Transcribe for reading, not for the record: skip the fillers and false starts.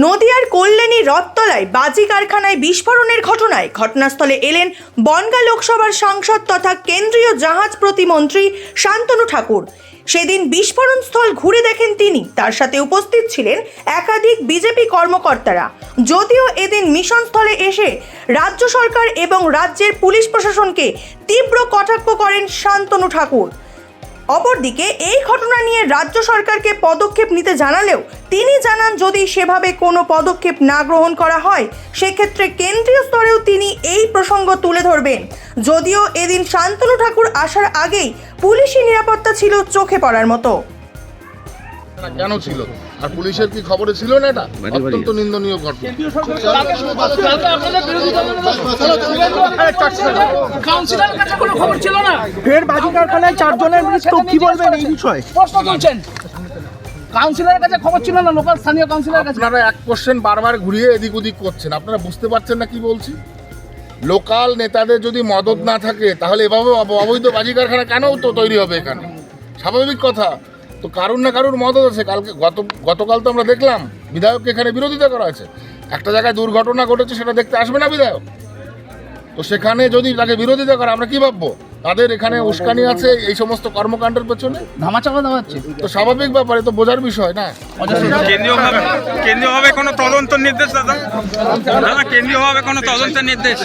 নদিয়ার কল্যাণী রথতলায় বাজি কারখানায় বিস্ফোরণের ঘটনায় ঘটনাস্থলে এলেন বনগাঁ লোকসভার সাংসদ তথা কেন্দ্রীয় জাহাজ প্রতিমন্ত্রী শান্তনু ঠাকুর। সেদিন বিস্ফোরণস্থল ঘুরে দেখেন তিনি। তার সাথে উপস্থিত ছিলেন একাধিক বিজেপি কর্মকর্তারা। যদিও এদিন মিশনস্থলে এসে রাজ্য সরকার এবং রাজ্যের পুলিশ প্রশাসনকে তীব্র কটাক্ষ করেন শান্তনু ঠাকুর। অপরদিকে এই ঘটনা নিয়ে রাজ্য সরকারকে পদক্ষেপ নিতে জানালেও তিনি জানান, যদি সেভাবে কোনো পদক্ষেপ না গ্রহণ করা হয় সেক্ষেত্রে কেন্দ্রীয় স্তরেও তিনি এই প্রসঙ্গ তুলে ধরবেন। যদিও এদিন শান্তনু ঠাকুর আসার আগেই পুলিশি নিরাপত্তা ছিল চোখে পড়ার মতো। কেন ছিল আর পুলিশের কি খবরে ছিল না? এটা অত্যন্ত নিন্দনীয় ঘটনা। ফের বাজি কারখানায় 4 জনের মৃত্যু, কি বলবেন এই বিষয়ে? প্রশ্ন তুলছেন, কাউন্সিলরের কাছে খবর ছিল না, লোকাল স্থানীয় কাউন্সিলরের কাছে। আপনারা এক কোশ্চেন বারবার ঘুরিয়ে এদিক ওদিক করছেন, আপনারা বুঝতে পারছেন না কি বলছি? লোকাল নেতাদের যদি মদত না থাকে তাহলে এভাবে অবৈধ বাজি কারখানা কেন তো তৈরি হবে এখানে? স্বাভাবিক কথা। তো কারুর না কারুর মদত আছে। গতকাল তো আমরা দেখলাম বিধায়ককে এখানে বিরোধিতা করা আছে। একটা জায়গায় দুর্ঘটনা ঘটেছে, সেটা দেখতে আসবে না বিধায়ক? তো সেখানে যদি তাকে বিরোধিতা করে আমরা কি ভাববো? তাদের এখানে উস্কানি আছে এই সমস্ত কর্মকাণ্ডের পেছনে, ধামাচাপা দেওয়া হচ্ছে। তো স্বাভাবিক ব্যাপার, তো বোঝার বিষয় না। কেন্দ্রীয়ভাবে কোনো তদন্ত নির্দেশ দাদা, কেন্দ্রীয়ভাবে কোনো তদন্ত নির্দেশ